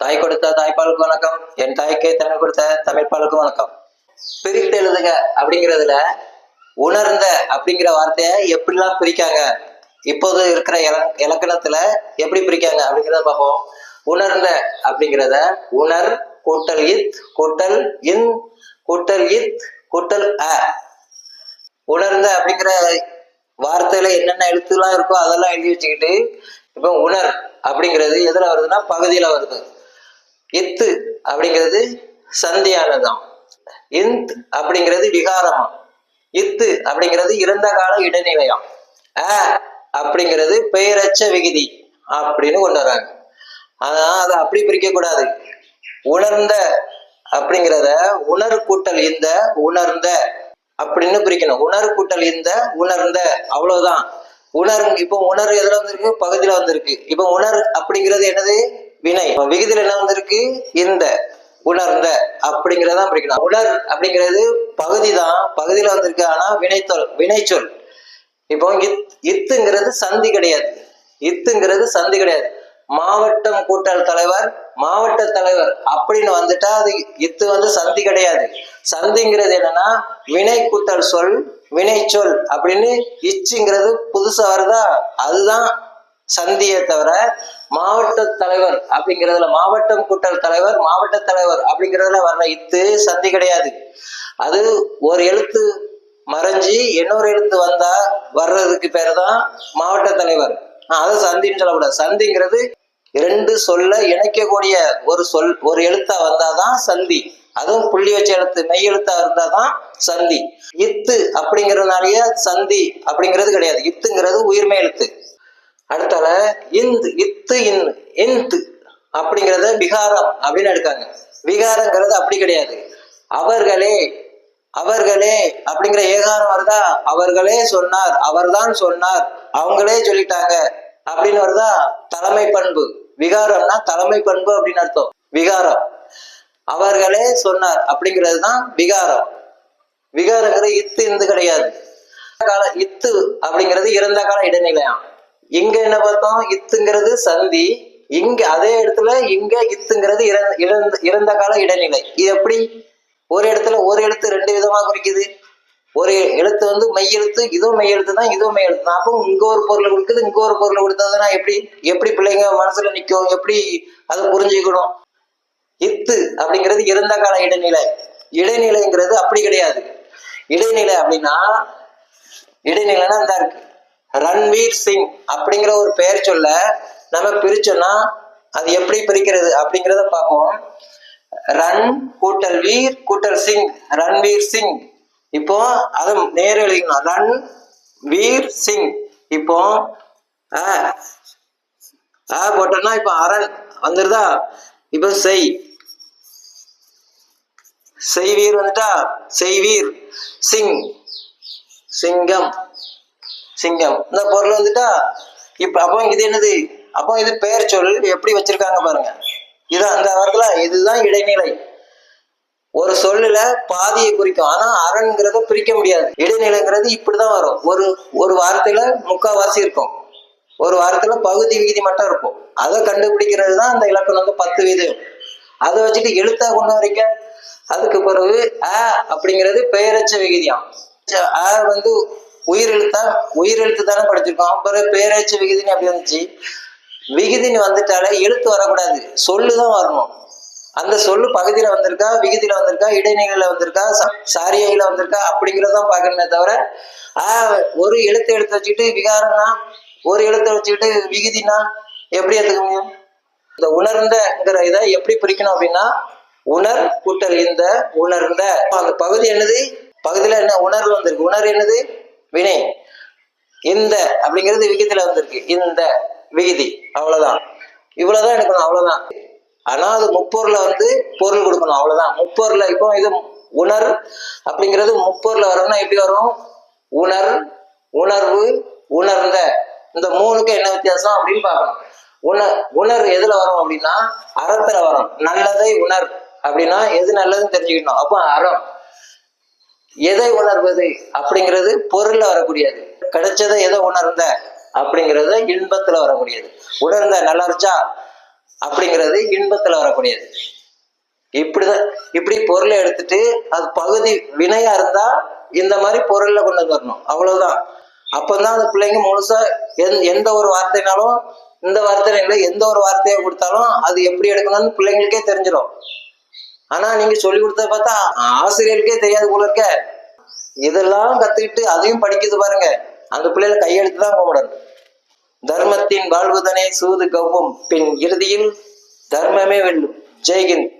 தாய் கொடுத்த தாய்ப்பாலுக்கு வணக்கம், என் தாய்க்கே தமிழ் கொடுத்த தமிழ்பாலுக்கு வணக்கம். பிரித்து எழுதுக அப்படிங்கிறதுல உணர்ந்த அப்படிங்கிற வார்த்தையை எப்படிலாம் பிரிக்காங்க, இப்போது இருக்கிற இலக்கணத்துல எப்படி பிரிக்காங்க அப்படிங்கிறத பார்ப்போம். உணர்ந்த அப்படிங்கிறத உணர் கூட்டல் இத் கூட்டல் இன் கூட்டல் இத் கூட்டல் அ. உணர்ந்த அப்படிங்கிற வார்த்தையில என்னென்ன எழுத்துலாம் இருக்கோ அதெல்லாம் எழுதி வச்சுக்கிட்டு, இப்போ உணர் அப்படிங்கிறது எதுல வருதுன்னா பகுதியில வருது. இத்து அப்படிங்கிறது சந்தியானதாம். இந்த் அப்படிங்கிறது விகாரமா. இத்து அப்படிங்கிறது இறந்த கால இடைநிலையாம். அ அப்படிங்கிறது பெயரச்ச விகுதி அப்படின்னு கொண்டு வராங்க. ஆனா அதை அப்படி பிரிக்க கூடாது. உணர்ந்த அப்படிங்கிறத உணர் கூட்டல் இந்த உணர்ந்த அப்படின்னு பிரிக்கணும். உணர் கூட்டல் இந்த உணர்ந்த, அவ்வளவுதான். உணர் இப்போ உணர் எதுல வந்திருக்கு, பகுதியில வந்திருக்கு. இப்போ உணர் அப்படிங்கிறது என்னது, வினை. விகுதியில் என்ன வந்திருக்கு, இந்த உணர்ந்த அப்படிங்கிறதான் பிரிக்கணும். உணர் அப்படிங்கிறது பகுதி தான், பகுதியில வந்திருக்கு. ஆனா வினைச்சொல். இப்போ இத்துங்கிறது சந்தி கிடையாது. இத்துங்கிறது சந்தி கிடையாது. மாவட்டம் கூட்டல் தலைவர், மாவட்ட தலைவர் அப்படின்னு வந்துட்டா அது இத்து வந்து சந்தி கிடையாது. சந்திங்கிறது என்னன்னா வினை கூட்டல் சொல், வினை சொல் அப்படின்னு. இச்சுங்கிறது புதுசா வருதா, அதுதான் சந்தியை தவிர மாவட்ட தலைவர் அப்படிங்கிறதுல மாவட்டம் கூட்டல் தலைவர், மாவட்ட தலைவர் அப்படிங்கிறதுல வர்ற இத்து சந்தி கிடையாது. அது ஒரு எழுத்து மறைஞ்சி இன்னொரு எழுத்து வந்தா வர்றதுக்கு பேர் தான் மாவட்ட தலைவர். அது சந்தின்னு சொல்லக்கூடாது. சந்திங்கிறது இரண்டு சொல்ல இணைக்கக்கூடிய ஒரு எழுத்தா வந்தாதான் சந்தி. அதுவும் புள்ளி வச்ச எழுத்து மெய் எழுத்தா இருந்தாதான் சந்தி. இத்து அப்படிங்கிறதுனாலயே சந்தி அப்படிங்கிறது கிடையாது. இத்துங்கிறது உயிர்மை எழுத்து. அடுத்தால இந்து இத்து இந்து அப்படிங்கிறத விகாரம் அப்படின்னு எடுக்காங்க. விகாரங்கிறது அப்படி கிடையாது. அவர்களே அவர்களே அப்படிங்கிற ஏகாரம் வருதா, அவர்களே சொன்னார், அவர்தான் சொன்னார், அவங்களே சொல்லிட்டாங்க அப்படின்னு வருதா, தலைமை பண்பு. விகாரம்னா தலைமை பண்பு அப்படின்னு அர்த்தம். விகாரம் அவர்களே சொன்னார் அப்படிங்கிறது தான் விகாரம். விகாரங்கிறது இத்து இந்து கிடையாது. இத்து அப்படிங்கிறது இறந்த கால இடைநிலையாம். இங்க என்ன பார்த்தோம், இத்துங்கிறது சந்தி. இங்க அதே இடத்துல இங்க இத்துங்கிறது இறந்த கால இடைநிலை. இது எப்படி ஒரு இடத்துல ஒரு எழுத்து ரெண்டு விதமா குறிக்குது. ஒரு எழுத்து வந்து மெய் எழுத்து, இதுவும் மெய் எழுத்து தான், இதுவும் மெய் எழுத்து தான். அப்போ இங்க ஒரு பொருளை கொடுக்குது, இங்க ஒரு பொருளை கொடுத்ததுன்னா எப்படி பிள்ளைங்க மனசுல நிற்கும், எப்படி அதை புரிஞ்சுக்கணும். இத்து அப்படிங்கிறது இறந்த கால இடைநிலை. இடைநிலைங்கிறது அப்படி கிடையாது. இடைநிலை அப்படின்னா இடைநிலைன்னா இந்த இருக்கு. ரன்வீர் சிங் அப்படிங்கிற ஒரு பெயர் சொல்ல நம்ம பிரிச்சோம்னா அது எப்படி பிரிக்கிறது அப்படிங்கிறத பார்ப்போம். ரன் கூட்டல் வீர் கூட்டல் சிங், ரன்வீர் சிங். இப்போ அதை நேர எழுதிக்கணும், ரன் வீர் சிங். இப்போ போட்டோம்னா இப்போ அரண் வந்துருதா. இப்போ செய்வீர் வந்துட்டா, செய்வீர் சிங் சிங்கம் சிங்கம். இந்த பொருள் வந்துட்டா. இப்ப அப்போ இது என்னது, அப்போ இது பெயர் சொல் எப்படி வச்சிருக்காங்க பாருங்க. இது அந்த வார்த்தையில இதுதான் இடைநிலை. ஒரு சொல்லுல பாதியை குறிக்கும். ஆனா அரண்ங்கிறத பிரிக்க முடியாது. இடைநிலைங்கிறது இப்படிதான் வரும். ஒரு வார்த்தையில முக்காவாசி இருக்கும், ஒரு வார்த்தையில பகுதி விகுதி மட்டும் இருக்கும். அதை கண்டுபிடிக்கிறது தான் அந்த இலக்கணம் வந்து 10 வீதம். அதை வச்சுட்டு எழுத்தா கொண்டு வரீங்க. அதுக்கு பிறகு அப்படிங்கிறது பெயரச்ச விகுதியாம். வந்து உயிர் எழுத்து தானே படிச்சிருக்கோம். பிறகு பெயரச்ச விகுதின்னு அப்படி வந்துச்சு. விகுதின்னு வந்துட்டாலே எழுத்து வரக்கூடாது, சொல்லுதான் வரணும். அந்த சொல்லு பகுதியில வந்திருக்கா, விகுதியில வந்திருக்கா, இடைநிலையில வந்திருக்கா, சாரியில வந்திருக்கா அப்படிங்கிறதான் பார்க்கணுமே தவிர ஒரு எழுத்தை வச்சுக்கிட்டு விகாரம்னா, ஒரு எழுத்தை வச்சுக்கிட்டு விகுதினா எப்படி எடுத்துக்க முடியும். இந்த உணர்ந்தங்கிற இதை எப்படி பிரிக்கணும் அப்படின்னா உணர் கூட்டல் இந்த உணர்ந்த. அந்த பகுதி என்னது, பகுதியில என்ன உணர்வு வந்திருக்கு. உணர்வு என்னது, வினை. இந்த அப்படிங்கிறது விகுதியில வந்திருக்கு, இந்த விகுதி. அவ்வளவுதான், இவ்வளவுதான் எடுக்கணும், அவ்வளவுதான். ஆனா அது முப்பொருள வந்து பொருள் கொடுக்கணும், அவ்வளவுதான். முப்பொருள இப்போ இது உணர் அப்படிங்கிறது முப்பொருள வரணும்னா எப்படி வரும், உணர் உணர்வு உணர்ந்த. இந்த மூணுக்கு என்ன வித்தியாசம் அப்படின்னு பார்க்கணும். உணர் எதுல வரும் அப்படின்னா அறத்துல வரும். நல்லதை உணர் அப்படின்னா எது நல்லதுன்னு தெரிஞ்சுக்கணும். அப்போ அறம். எதை உணர்வது அப்படிங்கிறது பொருள்ல வரக்கூடியது. கிடைச்சதை எதை உணர்ந்த அப்படிங்கிறது இன்பத்துல வரக்கூடியது. உணர்ந்த நல்லா இருச்சா, அப்படிங்கிறது இன்பத்துல வரக்கூடியது. இப்படிதான் இப்படி பொருளை எடுத்துட்டு அது பகுதி வினையா இருந்தா இந்த மாதிரி பொருள்ல கொண்டு வரணும், அவ்வளவுதான். அப்பதான் அந்த பிள்ளைங்க முழுசா எந்த ஒரு வார்த்தைனாலும், இந்த வார்த்தை இல்லை எந்த ஒரு வார்த்தையை கொடுத்தாலும் அது எப்படி எடுக்கணும்னு பிள்ளைங்களுக்கே தெரிஞ்சிடும். ஆனா நீங்க சொல்லி கொடுத்தத பார்த்தா ஆசிரியருக்கே தெரியாது போல இருக்க. இதெல்லாம் கத்துக்கிட்டு அதையும் படிக்குது பாருங்க, அந்த பிள்ளைகளை கையெடுத்து தான் கும்பிடணும். தர்மத்தின் வாழ்வுதனே சூது கவ்வும், பின் இறுதியில் தர்மமே வெல்லும். ஜெய்ஹிந்த்.